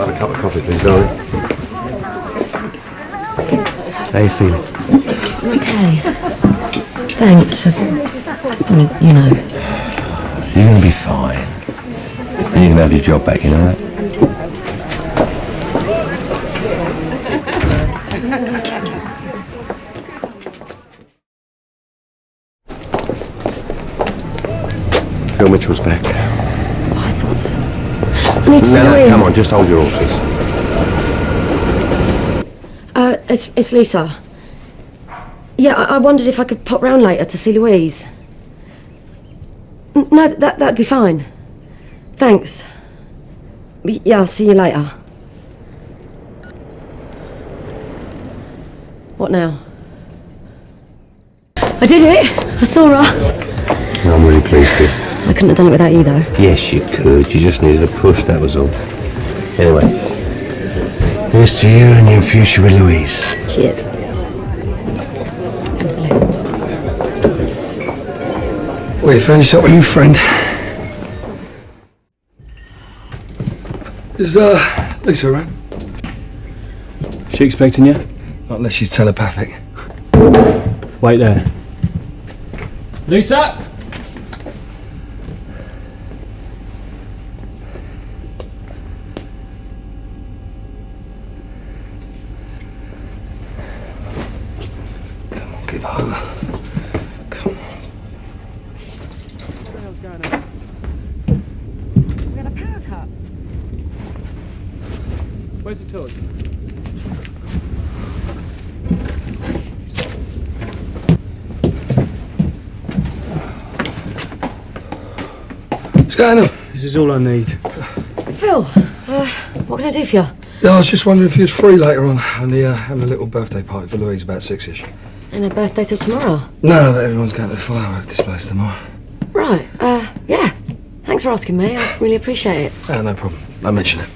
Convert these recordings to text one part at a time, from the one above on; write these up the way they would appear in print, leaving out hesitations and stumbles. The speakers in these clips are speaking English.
Have a cup of coffee, please, darling. How you feeling? Okay. Thanks for, you know. You're going to be fine. And you can have your job back, you know that? Phil Mitchell's back. Oh, I thought... I need to see Louise. Come on, just hold your horses. It's Lisa. Yeah, I wondered if I could pop round later to see Louise. No, that'd be fine. Thanks. Yeah, I'll see you later. What now? I did it! I saw her. I'm really pleased with you. I couldn't have done it without you, though. Yes, you could. You just needed a push, that was all. Anyway, here's to you and your future with Louise. Cheers. Well, you found yourself a new friend. Is, Lisa around? She expecting you? Not unless she's telepathic. Wait there. Lisa! Come on, give over. Come on. What the hell's going on? We had a power cut. Where's the torch? What's going on? This is all I need. Phil, what can I do for you? No, I was just wondering if you was free later on. Only having a little birthday party for Louise about 6ish. Ain't her birthday till tomorrow. No, but everyone's going to the firework displays tomorrow. Right, yeah. Thanks for asking me. I really appreciate it. Ah, no problem. I'll mention it.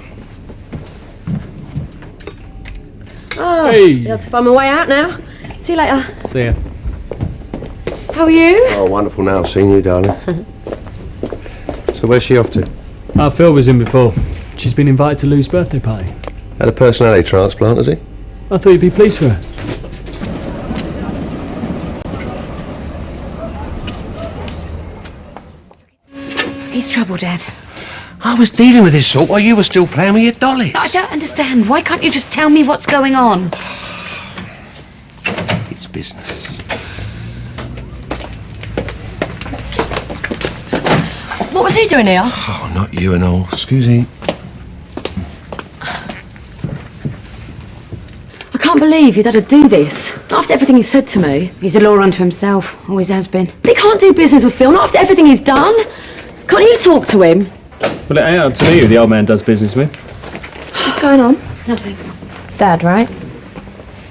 Oh, Hey. be able to find my way out now. See you later. See ya. How are you? Oh, wonderful now, seeing you, darling. So where's she off to? Phil was in before. She's been invited to Lou's birthday party. Had a personality transplant, has he? I thought you'd be pleased for her. He's trouble, Dad. I was dealing with this sort while you were still playing with your dollies. I don't understand. Why can't you just tell me what's going on? It's business. What was he doing here? Oh, not you and all. Excuse-me. I can't believe you'd had to do this. After everything he said to me. He's a law unto himself. Always has been. But he can't do business with Phil, not after everything he's done. Can't you talk to him? Well, it ain't up to me who the old man does business with. What's going on? Nothing. Dad, right?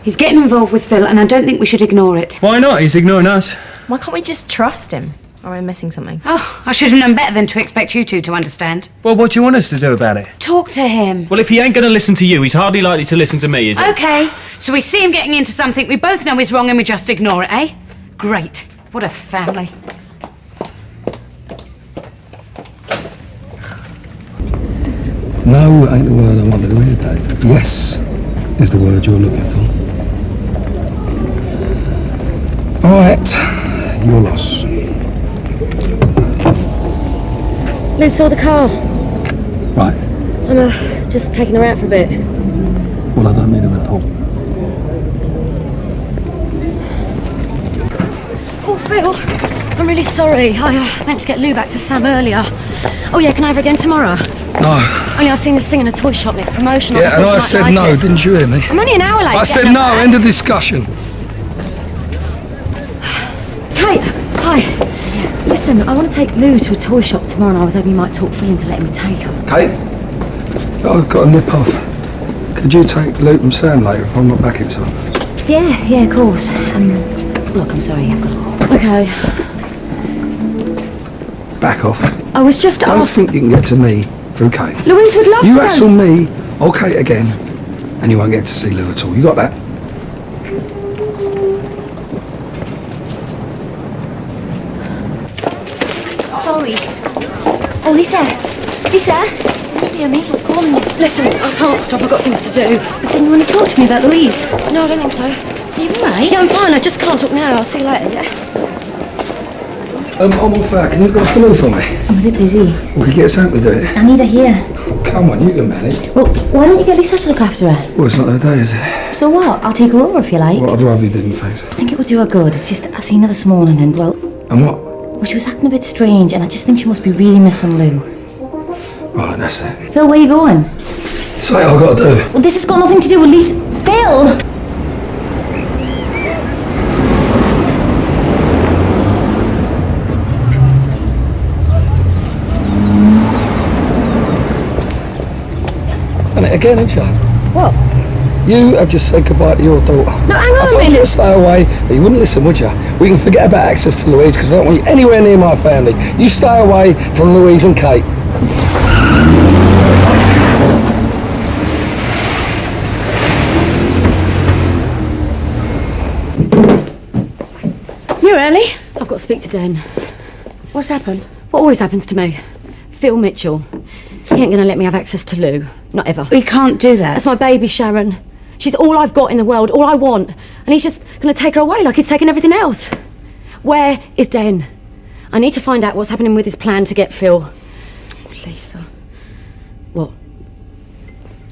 He's getting involved with Phil, and I don't think we should ignore it. Why not? He's ignoring us. Why can't we just trust him? Or am I missing something? Oh, I should have known better than to expect you two to understand. Well, what do you want us to do about it? Talk to him. Well, if he ain't going to listen to you, he's hardly likely to listen to me, is he? Okay, so we see him getting into something we both know is wrong and we just ignore it, eh? Great. What a family. No ain't the word I wanted to hear, Dave. Yes is the word you're looking for. All right, your loss. Lou saw the car. Right. I'm just taking her out for a bit. Well, I don't need a report. Oh, Phil, I'm really sorry. I meant to get Lou back to Sam earlier. Oh, yeah, can I have her again tomorrow? No. Only I've seen this thing in a toy shop and it's promotional. Yeah, and I said like no, it. didn't you hear me? I'm only an hour late. I said no, end of discussion. Kate, hi. Listen, I want to take Lou to a toy shop tomorrow and I was hoping you might talk Phil into letting me take her. Kate, I've got to nip off. Could you take Luke and Sam later if I'm not back in time? Yeah, of course. Look, I'm sorry, I've got to... Okay. Back off. I was just Don't asked... think you can get to me through Kate. Louise would love You to hassle go. me or Kate again, and you won't get to see Lou at all. You got that? Sorry. Oh, Lisa. Lisa? Yeah, me? What's calling you? Listen, I can't stop. I've got things to do. But then you want to talk to me about Louise? No, I don't think so. Are you alright? Yeah, I'm fine. I just can't talk now. I'll see you later, yeah? I'm on fire. Can you go for Lou for me? I'm a bit busy. We could get Sam to do it. I need her here. Come on, you can manage. Well, why don't you get Lisa to look after her? Well, it's not her day, is it? So what? I'll take her over if you like. Well, I'd rather you didn't, thanks. I think it would do her good. It's just, I seen her this morning and, well... And what? Well, she was acting a bit strange and I just think she must be really missing Lou. Right, that's it. Phil, where you going? Say what I've got to do. Well, this has got nothing to do with Lisa... Phil! And it again, ain't you? What? You have just said goodbye to your daughter. No, hang on I a told you minute. to stay away, but you wouldn't listen, would you? We can forget about access to Louise because I don't want you anywhere near my family. You stay away from Louise and Kate. You early? I've got to speak to Den. What's happened? What always happens to me. Phil Mitchell. He ain't going to let me have access to Lou. Not ever. We can't do that. That's my baby, Sharon. She's all I've got in the world, all I want. And he's just going to take her away like he's taken everything else. Where is Den? I need to find out what's happening with his plan to get Phil. Lisa. What?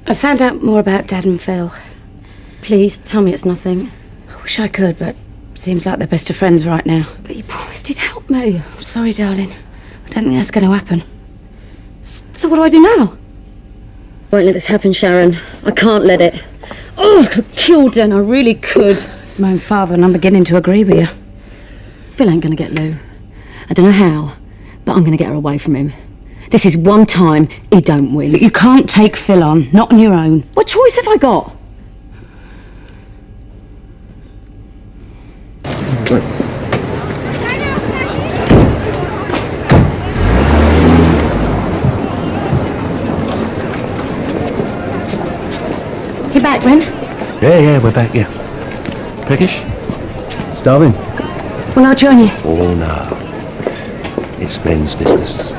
I found out more about Dad and Phil. Please, tell me it's nothing. I wish I could, but seems like they're best of friends right now. But you promised he'd help me. I'm sorry, darling. I don't think that's going to happen. So what do I do now? I won't let this happen, Sharon. I can't let it. Oh, I could kill Den, I really could. He's my own father and I'm beginning to agree with you. Phil ain't gonna get Lou. I don't know how, but I'm gonna get her away from him. This is one time he don't win. You can't take Phil on, not on your own. What choice have I got? You back, Ben? Yeah, we're back, yeah. Peckish? Starving? Well, I'll join you. Oh, no. It's Ben's business.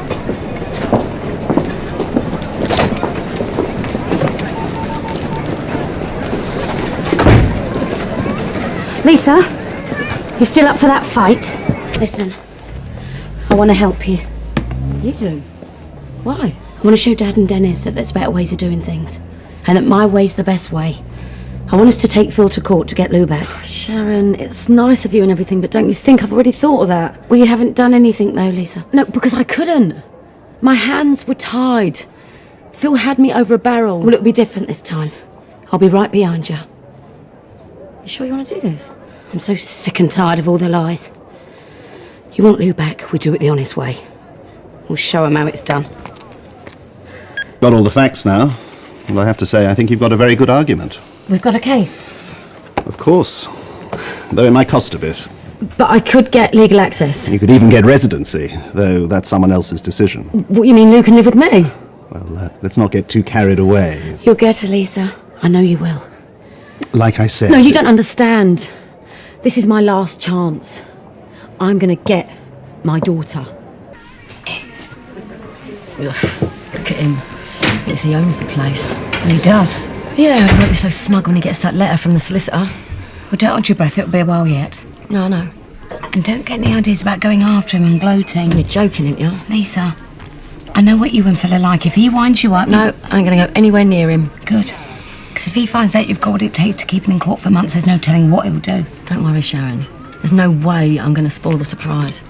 Lisa, you still up for that fight? Listen, I want to help you. You do? Why? I want to show Dad and Dennis that there's better ways of doing things. And that my way's the best way. I want us to take Phil to court to get Lou back. Sharon, it's nice of you and everything, but don't you think I've already thought of that? Well, you haven't done anything though, Lisa. No, because I couldn't. My hands were tied. Phil had me over a barrel. Well, it'll be different this time. I'll be right behind you. You sure you want to do this? I'm so sick and tired of all the lies. You want Lou back, we do it the honest way. We'll show him how it's done. Got all the facts now. Well, I have to say, I think you've got a very good argument. We've got a case. Of course. Though it might cost a bit. But I could get legal access. You could even get residency, though that's someone else's decision. What, you mean Lou can live with me? Well, let's not get too carried away. You'll get her, Lisa. I know you will. Like I said... No, you don't understand. This is my last chance. I'm going to get my daughter. Ugh, look at him. Thinks he owns the place. He does. Yeah, he won't be so smug when he gets that letter from the solicitor. Well, don't hold your breath, it'll be a while yet. No, I know. And don't get any ideas about going after him and gloating. You're joking, ain't you? Lisa, I know what you and Phil are like. If he winds you up... No, I ain't going to go anywhere near him. Good. Because if he finds out you've got what it takes to keep him in court for months, there's no telling what he'll do. Don't worry, Sharon. There's no way I'm going to spoil the surprise.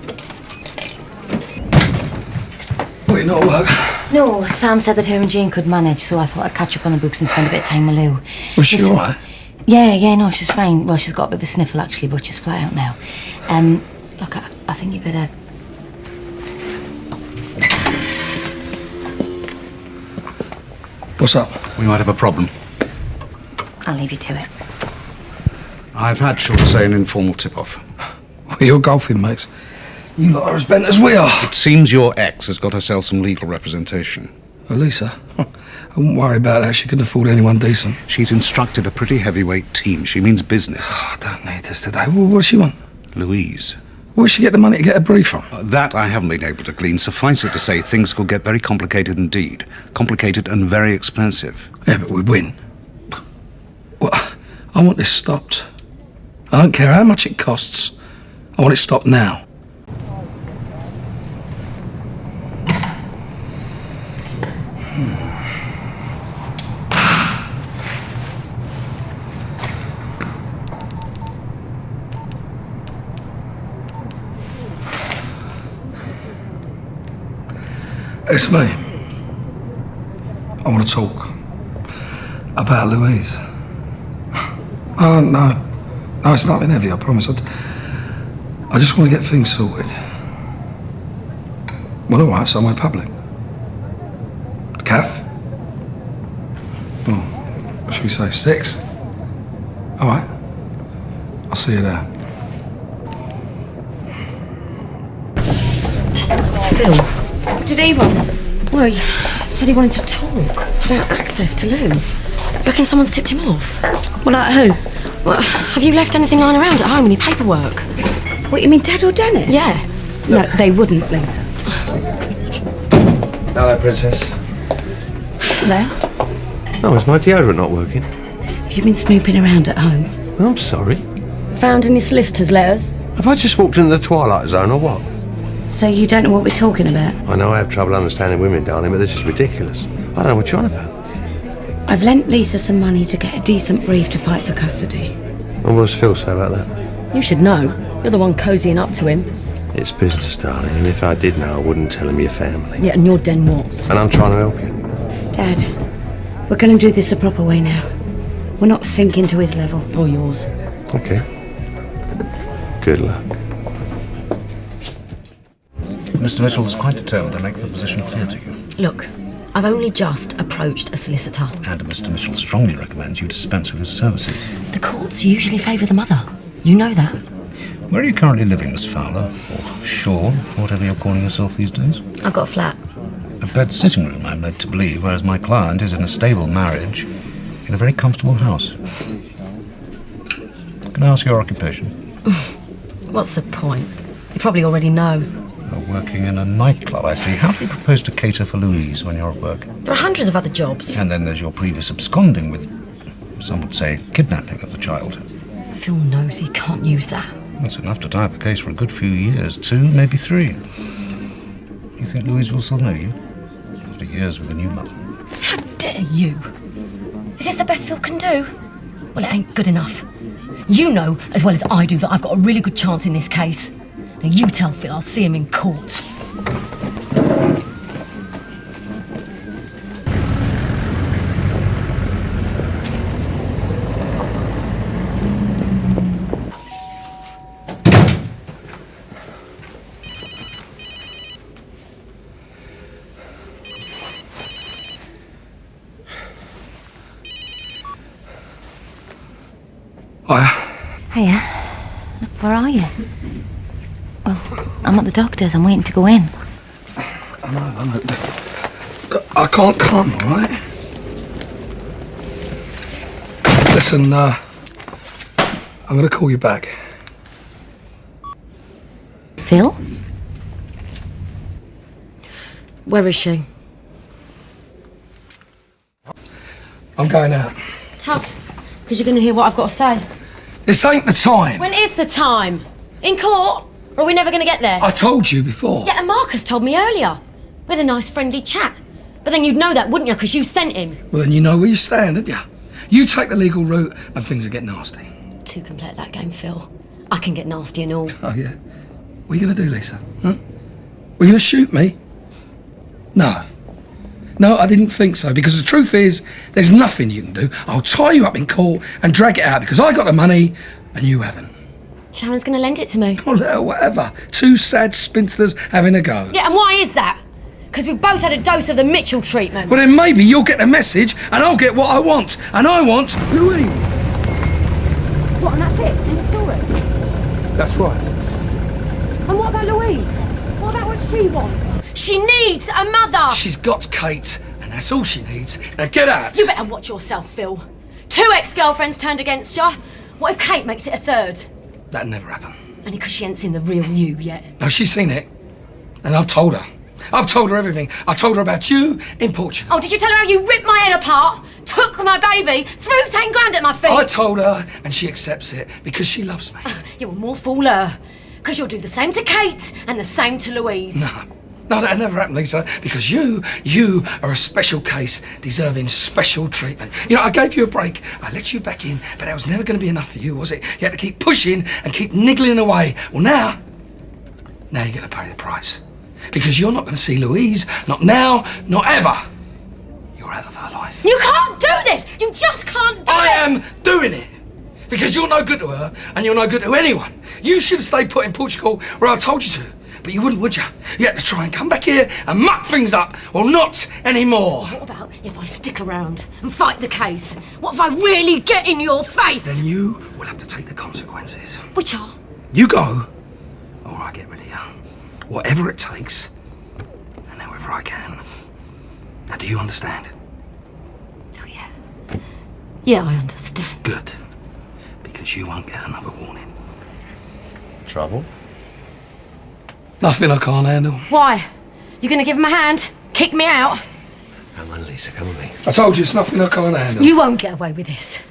Well, you're not at work. No, Sam said that her and Jane could manage, so I thought I'd catch up on the books and spend a bit of time with Lou. Was she all right? Yeah, no, she's fine. Well, she's got a bit of a sniffle, actually, but she's flat out now. Look, I think you better... What's up? We might have a problem. I'll leave you to it. I've had, shall we say, an informal tip-off. Well, you're golfing, mates. You lot are as bent as we are. It seems your ex has got herself some legal representation. Well, Lisa, I wouldn't worry about that. She couldn't afford anyone decent. She's instructed a pretty heavyweight team. She means business. Oh, I don't need this today. What does she want? Louise. Where'd she get the money to get a brief from? That I haven't been able to glean. Suffice it to say, things could get very complicated indeed. Complicated and very expensive. Yeah, but we win. Well, I want this stopped. I don't care how much it costs. I want it stopped now. It's me. I want to talk about Louise. Oh, no. No, it's nothing heavy, I promise. I just want to get things sorted. Well, all right, so I'm in public. Caff? Oh, what should we say, 6? All right. I'll see you there. It's Phil. What did he want? Well, he said he wanted to talk about access to Lou. Reckon someone's tipped him off. Well, like who? Well, have you left anything lying around at home in your paperwork? What, you mean Dad or Dennis? Yeah. No, they wouldn't, Lisa. Hello, Princess. There? Oh, is my deodorant not working? Have you been snooping around at home? I'm sorry. Found any solicitor's letters? Have I just walked into the Twilight Zone or what? So you don't know what we're talking about? I know I have trouble understanding women, darling, but this is ridiculous. I don't know what you're on about. I've lent Lisa some money to get a decent brief to fight for custody. And what does Phil say about that? You should know. You're the one cozying up to him. It's business, darling, and if I did know, I wouldn't tell him your family. Yeah, and you're Den Watts. And I'm trying to help you. Dad, we're going to do this the proper way now. We're not sinking to his level. Or yours. Okay. Good luck. Mr. Mitchell is quite determined to make the position clear to you. Look, I've only just approached a solicitor. And Mr. Mitchell strongly recommends you dispense with his services. The courts usually favour the mother. You know that. Where are you currently living, Miss Fowler? Or Shaw, whatever you're calling yourself these days? I've got a flat. A bed sitting room, I'm led to believe, whereas my client is in a stable marriage in a very comfortable house. Can I ask your occupation? What's the point? You probably already know. You're working in a nightclub, I see. How do you propose to cater for Louise when you're at work? There are hundreds of other jobs. And then there's your previous absconding with, some would say, kidnapping of the child. Phil knows he can't use that. That's enough to tie up a case for a good few years, 2, maybe 3. You think Louise will still know you? After years with a new mother. How dare you? Is this the best Phil can do? Well, it ain't good enough. You know as well as I do that I've got a really good chance in this case. Now you tell Phil I'll see him in court. Hiya. Where are you? Well, I'm at the doctor's. I'm waiting to go in. I know. I can't come, all right? Listen, I'm going to call you back. Phil? Where is she? I'm going out. Tough, because you're going to hear what I've got to say. This ain't the time. When is the time? In court? Or are we never going to get there? I told you before. Yeah, and Marcus told me earlier. We had a nice friendly chat. But then you'd know that, wouldn't you, because you sent him? Well, then you know where you stand, don't you? You take the legal route and things will get nasty. Two can play at that game, Phil. I can get nasty and all. Oh, yeah? What are you going to do, Lisa? Huh? Were you going to shoot me? No. No, I didn't think so, because the truth is, there's nothing you can do. I'll tie you up in court and drag it out, because I got the money and you haven't. Sharon's going to lend it to me. Oh, whatever. 2 sad spinsters having a go. Yeah, and why is that? Because we both had a dose of the Mitchell treatment. Well, then maybe you'll get the message and I'll get what I want. And I want Louise. What, and that's it? End of story? That's right. And what about Louise? What about what she wants? She needs a mother! She's got Kate, and that's all she needs. Now get out! You better watch yourself, Phil. 2 ex-girlfriends turned against you. What if Kate makes it a 3rd? That'd never happen. Only because she ain't seen the real you yet. No, she's seen it. And I've told her. I've told her everything. I told her about you in Portugal. Oh, did you tell her how you ripped my head apart? Took my baby, threw 10 grand at my feet? I told her, and she accepts it because she loves me. You will more fool her. Because you'll do the same to Kate and the same to Louise. No, that'll never happen, Lisa, because you are a special case deserving special treatment. You know, I gave you a break, I let you back in, but that was never going to be enough for you, was it? You had to keep pushing and keep niggling away. Well, now you're going to pay the price. Because you're not going to see Louise, not now, not ever. You're out of her life. You can't do this! You just can't do it! I am doing it! Because you're no good to her, and you're no good to anyone. You should have stayed put in Portugal where I told you to. But you wouldn't, would you? You had to try and come back here and muck things up. Well, not anymore. What about if I stick around and fight the case? What if I really get in your face? Then you will have to take the consequences. Which are? You go, or I get rid of you. Whatever it takes, and however I can. Now, do you understand? Oh, yeah. Yeah, I understand. Good. Because you won't get another warning. Trouble? Nothing I can't handle. Why? You gonna give him a hand? Kick me out? Come on, Lisa, come with me. I told you it's nothing I can't handle. You won't get away with this.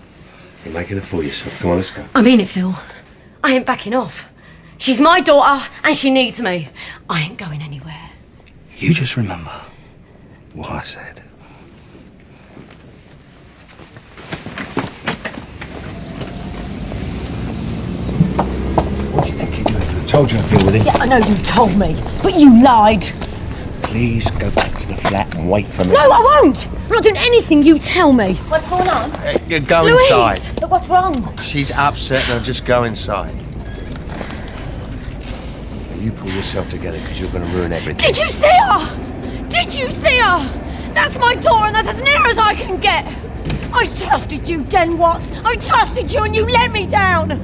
You're making a fool of yourself. Come on, let's go. I mean it, Phil. I ain't backing off. She's my daughter and she needs me. I ain't going anywhere. You just remember what I said. What do you think you're doing? I told you I'd deal with him. Yeah, I know you told me, but you lied. Please go back to the flat and wait for me. No, I won't. I'm not doing anything you tell me. What's going on? Go Louise! inside. Look, what's wrong? She's upset, now just go inside. You pull yourself together because you're going to ruin everything. Did you see her? Did you see her? That's my daughter and that's as near as I can get. I trusted you, Den Watts. I trusted you and you let me down.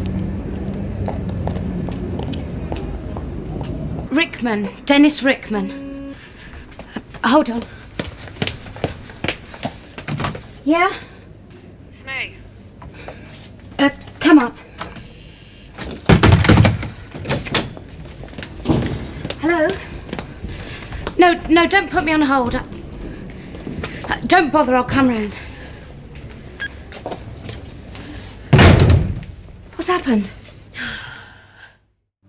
Rickman. Dennis Rickman. Hold on. Yeah? It's me. Come up. Hello? No, don't put me on hold. Don't bother, I'll come round. What's happened?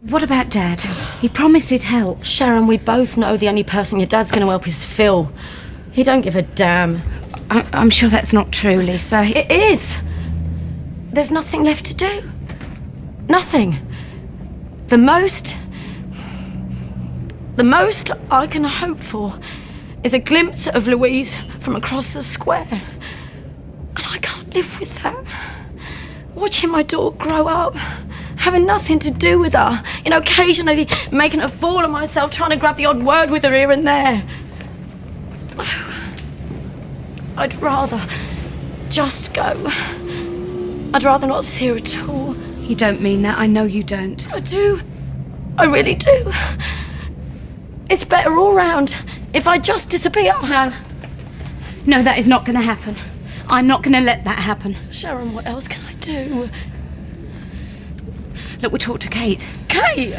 What about Dad? He promised he'd help. Sharon, we both know the only person your dad's going to help is Phil. He don't give a damn. I'm sure that's not true, Lisa. It is. There's nothing left to do. Nothing. The most I can hope for is a glimpse of Louise from across the square. And I can't live with that. Watching my daughter grow up, having nothing to do with her, you know, occasionally making a fool of myself, trying to grab the odd word with her here and there. I'd rather just go. I'd rather not see her at all. You don't mean that, I know you don't. I do. I really do. It's better all round if I just disappear. No, that is not going to happen. I'm not going to let that happen. Sharon, what else can I do? Look, we'll talk to Kate. Kate?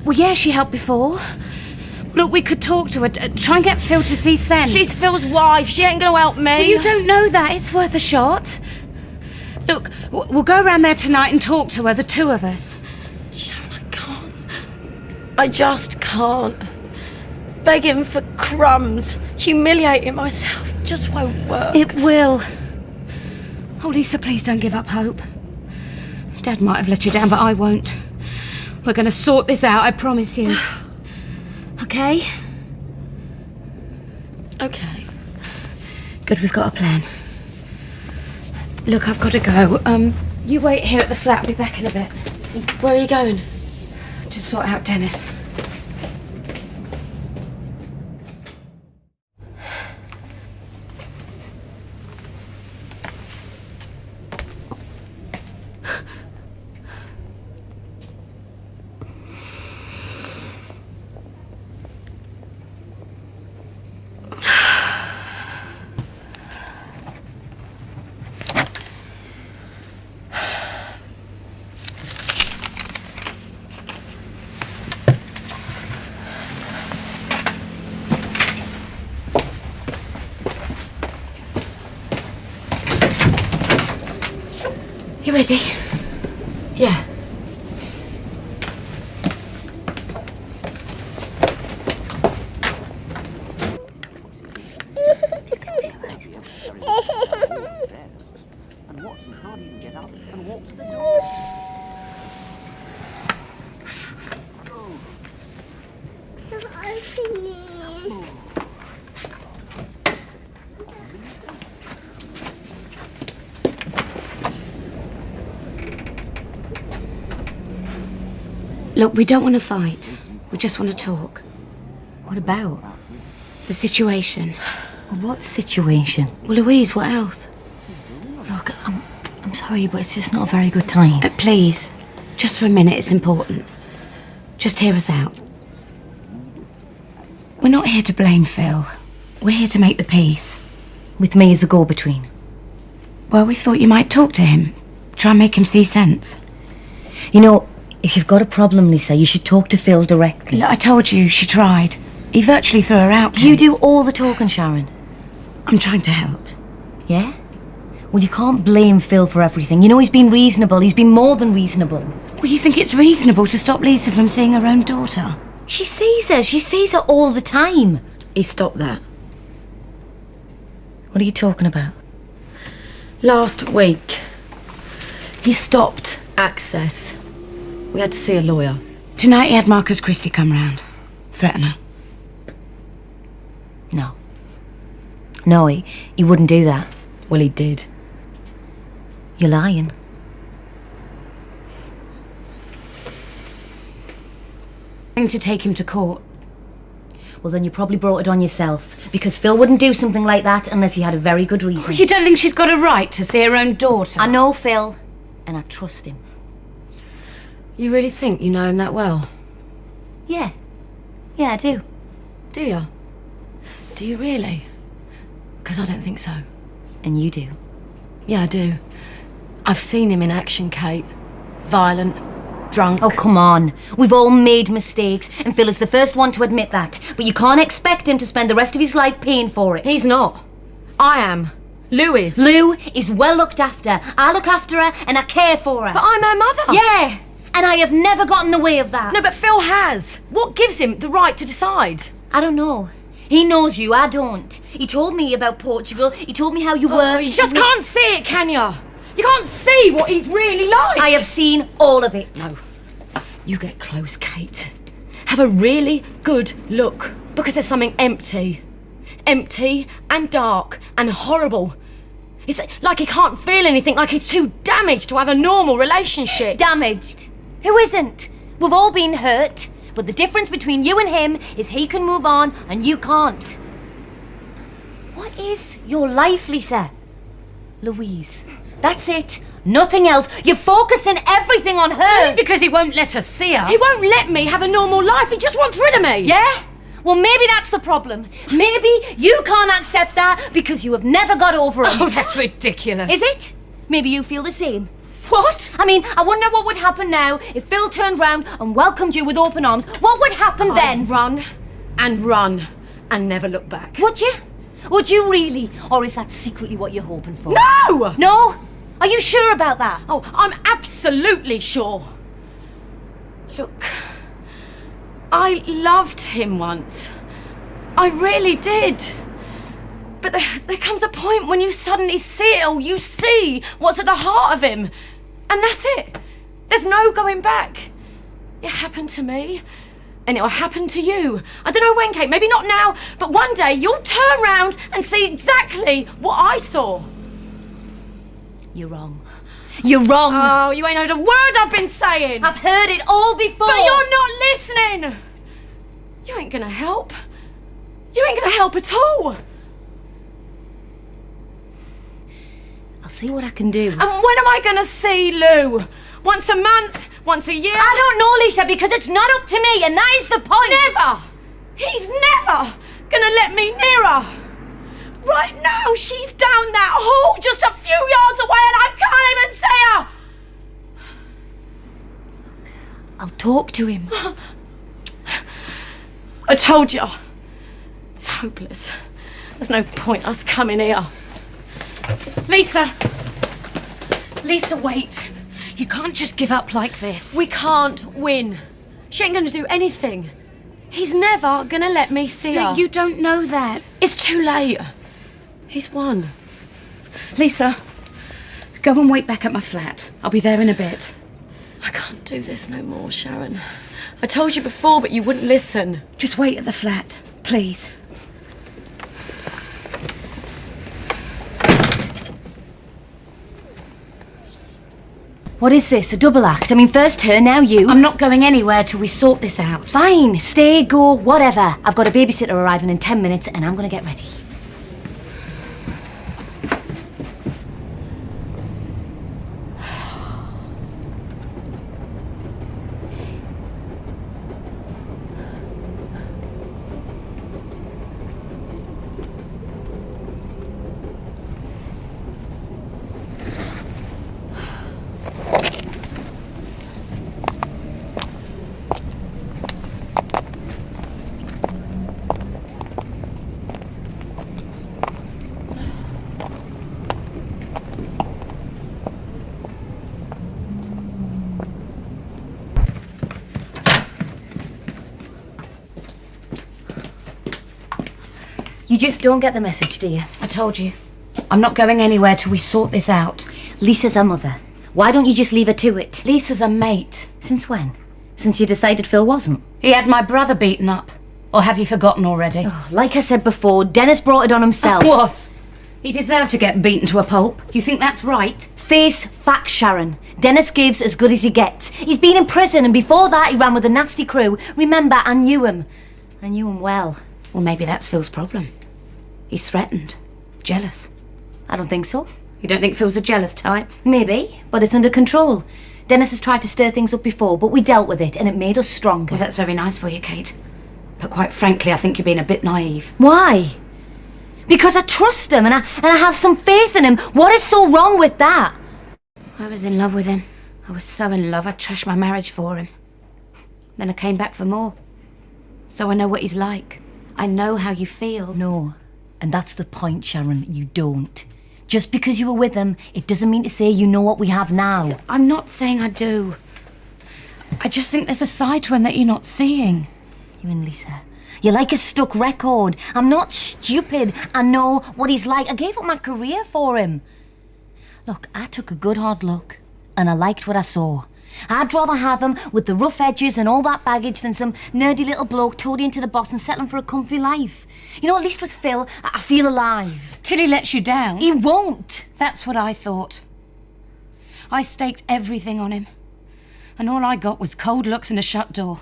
Well, yeah, she helped before. Look, we could talk to her, try and get Phil to see Sen. She's Phil's wife. She ain't going to help me. Well, you don't know that. It's worth a shot. Look, we'll go around there tonight and talk to her, the two of us. Sharon, I can't. I just can't. Begging for crumbs, humiliating myself, just won't work. It will. Oh, Lisa, please don't give up hope. Dad might have let you down, but I won't. We're going to sort this out, I promise you. Okay? Okay. Good, we've got a plan. Look, I've got to go. You wait here at the flat, I'll be back in a bit. Where are you going? To sort out Dennis. You ready? Yeah. Look, we don't want to fight. We just want to talk. What about? The situation. What situation? Well, Louise, what else? Look, I'm sorry, but it's just not a very good time. Please, just for a minute, it's important. Just hear us out. We're not here to blame Phil. We're here to make the peace. With me as a go-between. Well, we thought you might talk to him. Try and make him see sense. You know, if you've got a problem, Lisa, you should talk to Phil directly. Look, I told you, she tried. He virtually threw her out. You do all the talking, Sharon. I'm trying to help. Yeah? Well, you can't blame Phil for everything. You know, he's been reasonable. He's been more than reasonable. Well, you think it's reasonable to stop Lisa from seeing her own daughter? She sees her. She sees her all the time. He stopped that. What are you talking about? Last week, he stopped access. We had to see a lawyer. Tonight he had Marcus Christie come round. Threaten her. No. No, he wouldn't do that. Well, he did. You're lying. Going to take him to court. Well, then you probably brought it on yourself, because Phil wouldn't do something like that unless he had a very good reason. You don't think she's got a right to see her own daughter? I know Phil, and I trust him. You really think you know him that well? Yeah. Yeah, I do. Do you? Do you really? Because I don't think so. And you do? Yeah, I do. I've seen him in action, Kate. Violent, drunk. Oh, come on. We've all made mistakes, and Phil is the first one to admit that. But you can't expect him to spend the rest of his life paying for it. He's not. I am. Lou is. Lou is well looked after. I look after her, and I care for her. But I'm her mother. Yeah, and I have never got in the way of that. No, but Phil has. What gives him the right to decide? I don't know. He knows you, I don't. He told me about Portugal. He told me how you were. You just can't see it, can you? You can't see what he's really like. I have seen all of it. No. You get close, Kate. Have a really good look, because there's something empty. Empty and dark and horrible. It's like he can't feel anything, like he's too damaged to have a normal relationship. Damaged? Who isn't? We've all been hurt, but the difference between you and him is he can move on and you can't. What is your life, Lisa? Louise. That's it. Nothing else. You're focusing everything on her. Only because he won't let us see her. He won't let me have a normal life. He just wants rid of me. Yeah? Well, maybe that's the problem. Maybe you can't accept that because you have never got over it. Oh, that's ridiculous. Is it? Maybe you feel the same. What? I mean, I wonder what would happen now if Phil turned round and welcomed you with open arms. What would happen then? I'd run and never look back. Would you? Would you really? Or is that secretly what you're hoping for? No! No? Are you sure about that? Oh, I'm absolutely sure. Look, I loved him once. I really did. But there comes a point when you suddenly see it all. You see what's at the heart of him. And that's it. There's no going back. It happened to me. And it'll happen to you. I don't know when, Kate, maybe not now, but one day you'll turn round and see exactly what I saw. You're wrong. You're wrong. Oh, you ain't heard a word I've been saying. I've heard it all before. But you're not listening. You ain't gonna help. You ain't gonna help at all. I'll see what I can do. And when am I gonna see Lou? Once a month? Once a year? I don't know, Lisa, because it's not up to me, and that is the point. Never! He's never gonna let me near her. Right now, she's down that hall just a few yards away and I can't even see her! I'll talk to him. I told you. It's hopeless. There's no point us coming here. Lisa! Lisa, wait. You can't just give up like this. We can't win. She ain't gonna do anything. He's never gonna let me see her. You don't know that. It's too late. He's won. Lisa, go and wait back at my flat. I'll be there in a bit. I can't do this no more, Sharon. I told you before, but you wouldn't listen. Just wait at the flat, please. What is this, a double act? I mean, first her, now you. I'm not going anywhere till we sort this out. Fine, stay, go, whatever. I've got a babysitter arriving in 10 minutes and I'm gonna get ready. You just don't get the message, do you? I told you. I'm not going anywhere till we sort this out. Lisa's her mother. Why don't you just leave her to it? Lisa's a mate. Since when? Since you decided Phil wasn't? He had my brother beaten up. Or have you forgotten already? Oh, like I said before, Dennis brought it on himself. What? He deserved to get beaten to a pulp. You think that's right? Face facts, Sharon. Dennis gives as good as he gets. He's been in prison and before that he ran with a nasty crew. Remember, I knew him. I knew him well. Well, maybe that's Phil's problem. He's threatened. Jealous. I don't think so. You don't think Phil's a jealous type? Maybe, but it's under control. Dennis has tried to stir things up before, but we dealt with it and it made us stronger. Well, that's very nice for you, Kate. But quite frankly, I think you're being a bit naive. Why? Because I trust him and I have some faith in him. What is so wrong with that? I was in love with him. I was so in love, I trashed my marriage for him. Then I came back for more. So I know what he's like. I know how you feel. No. And that's the point, Sharon. You don't. Just because you were with him, it doesn't mean to say you know what we have now. I'm not saying I do. I just think there's a side to him that you're not seeing. You and Lisa. You're like a stuck record. I'm not stupid. I know what he's like. I gave up my career for him. Look, I took a good hard look, and I liked what I saw. I'd rather have him with the rough edges and all that baggage than some nerdy little bloke toadying to the boss and settling for a comfy life. You know, at least with Phil, I feel alive. Till he lets you down? He won't. That's what I thought. I staked everything on him. And all I got was cold looks and a shut door.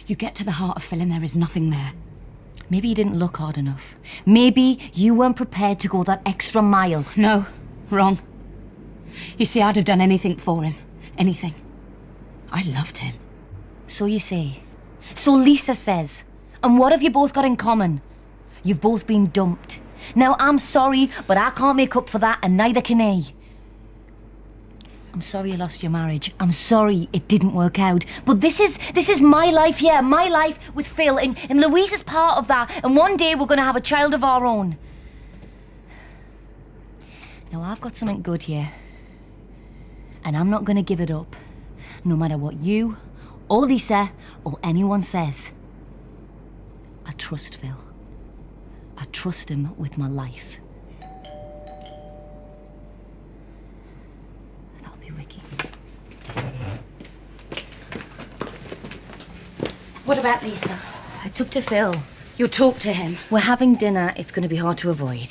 You get to the heart of Phil and there is nothing there. Maybe you didn't look hard enough. Maybe you weren't prepared to go that extra mile. No, wrong. You see, I'd have done anything for him. Anything. I loved him. So you say. So Lisa says. And what have you both got in common? You've both been dumped. Now, I'm sorry, but I can't make up for that, and neither can he. I'm sorry you lost your marriage. I'm sorry it didn't work out. But this is my life here, my life with Phil, and Louise is part of that, and one day we're going to have a child of our own. Now, I've got something good here. And I'm not going to give it up, no matter what you, or Lisa, or anyone says. I trust Phil. I trust him with my life. That'll be Ricky. What about Lisa? It's up to Phil. You'll talk to him. We're having dinner. It's going to be hard to avoid.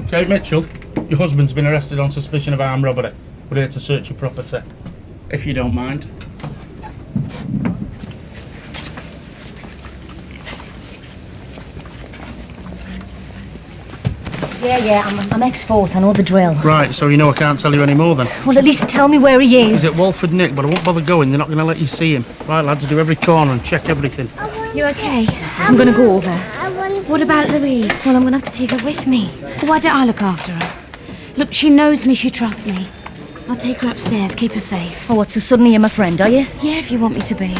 Kate Mitchell, your husband's been arrested on suspicion of armed robbery. We're here to search your property, if you don't mind. Yeah, I'm ex-force. I know the drill. Right, so you know I can't tell you any more then? Well, at least tell me where he is. He's at Walford Nick, but I won't bother going. They're not going to let you see him. Right, lads, do every corner and check everything. You okay? I'm going to go over. What about Louise? Well, I'm going to have to take her with me. Why don't I look after her? Look, she knows me, she trusts me. I'll take her upstairs, keep her safe. Oh, what, so suddenly you're my friend, are you? Yeah, if you want me to be.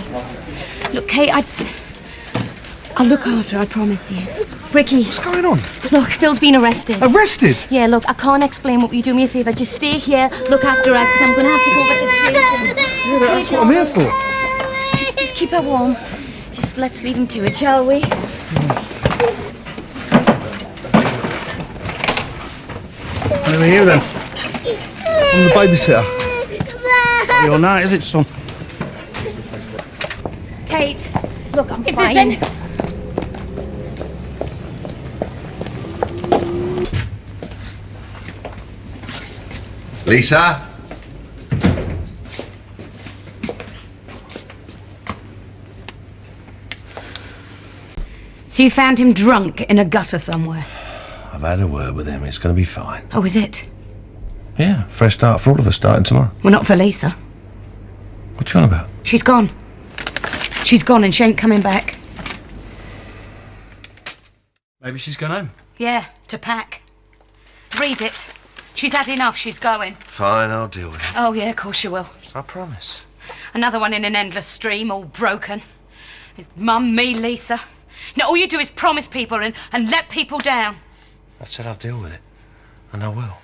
Look, Kate, I'll look after her, I promise you. Ricky. What's going on? Look, Phil's been arrested. Arrested? Yeah, look, I can't explain what you do me a favour. Just stay here, look after her, because I'm going to have to go back to the station. Yeah, that's what I'm here for. Just keep her warm. Just let's leave him to it, shall we? Over here then. I'm the babysitter. Not your night, is it, son? Kate, look, I'm If fine. there's Lisa? So you found him drunk in a gutter somewhere? I've had a word with him. It's going to be fine. Oh, is it? Yeah, fresh start for all of us starting tomorrow. Well, not for Lisa. What you on about? She's gone. She's gone and she ain't coming back. Maybe she's gone home. Yeah, to pack. Read it. She's had enough, she's going. Fine, I'll deal with it. Oh, yeah, of course you will. I promise. Another one in an endless stream, all broken. His mum, me, Lisa. Now, all you do is promise people and let people down. I said I'll deal with it. And I will.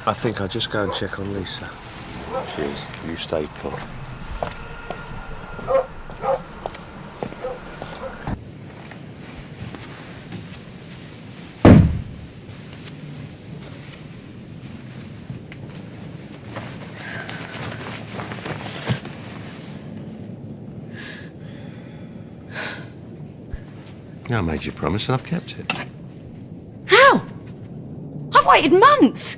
I think I'll just go and check on Lisa. Cheers. You stay put. I made you a promise and I've kept it. How? I've waited months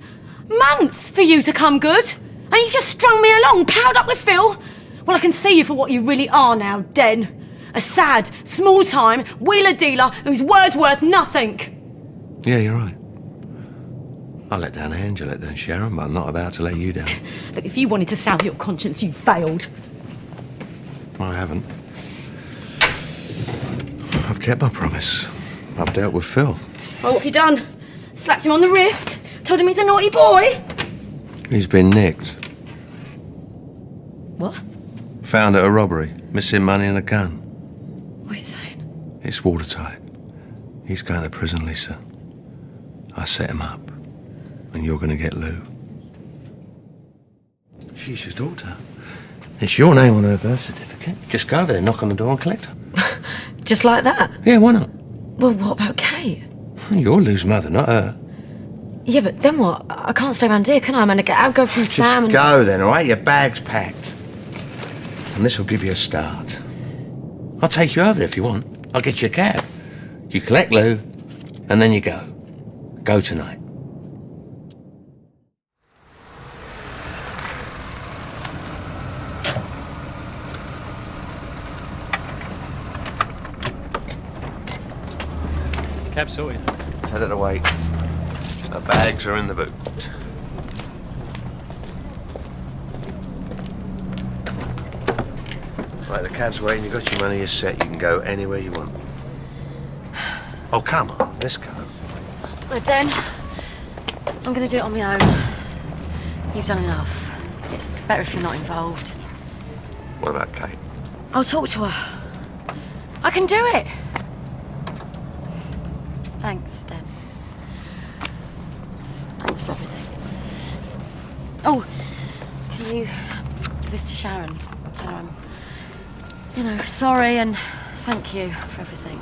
for you to come good. And you just strung me along, palled up with Phil. Well, I can see you for what you really are now, Den. A sad, small-time wheeler-dealer whose word's worth nothing. Yeah, you're right. I let down Angela, let down Sharon, but I'm not about to let you down. Look, if you wanted to salve your conscience, you failed. I haven't. I've kept my promise. I've dealt with Phil. Well, what have you done? Slapped him on the wrist? Told him he's a naughty boy? He's been nicked. What? Found at a robbery. Missing money and a gun. What are you saying? It's watertight. He's going to prison, Lisa. I set him up. And you're going to get Lou. She's your daughter. It's your name on her birth certificate. Just go over there, knock on the door and collect her. Just like that? Yeah, why not? Well, what about Kate? You're Lou's mother, not her. Yeah, but then what? I can't stay around here, can I? I'm going to get out, go from Sam and... Just go then, all right? Your bag's packed. And this will give you a start. I'll take you over if you want. I'll get you a cab. You collect Lou, and then you go. Go tonight. Cab sorted. Tell her to wait. The bags are in the boot. Right, the cab's waiting. You got your money, you're set. You can go anywhere you want. Oh, come on. Let's go. Look, Den, I'm going to do it on my own. You've done enough. It's better if you're not involved. What about Kate? I'll talk to her. I can do it. Thanks, Den. Thanks for everything. Oh, can you give this to Sharon? Tell her I'm, sorry and thank you for everything.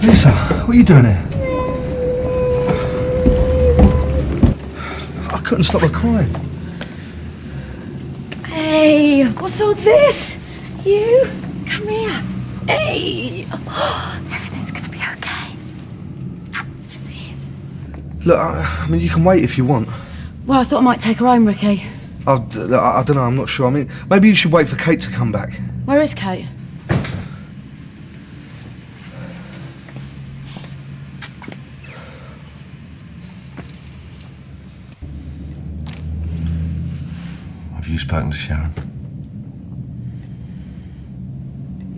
Lisa, what are you doing here? I couldn't stop her crying. Hey, what's all this? You, come here. Hey, everything's gonna be okay. Yes, it is. Look, I mean, you can wait if you want. Well, I thought I might take her home, Ricky. I don't know, I'm not sure. I mean, maybe you should wait for Kate to come back. Where is Kate? Have you spoken to Sharon?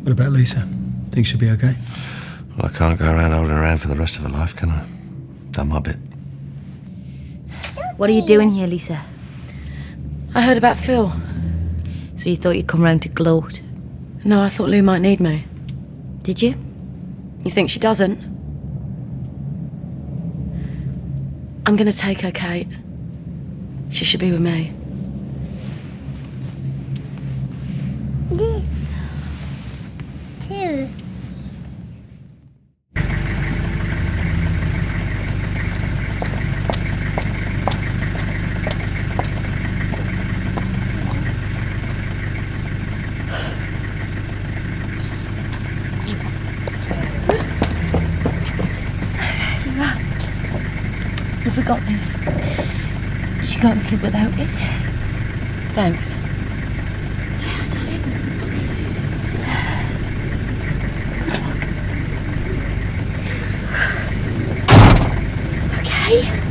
What about Lisa? Think she'll be okay? Well, I can't go around holding her hand for the rest of her life, can I? Done my bit. What are you doing here, Lisa? I heard about Phil. So you thought you'd come round to gloat? No, I thought Lou might need me. Did you? You think she doesn't? I'm gonna take her, Kate. She should be with me. This. Too. Have we got this? She can't sleep without it. Thanks. Okay.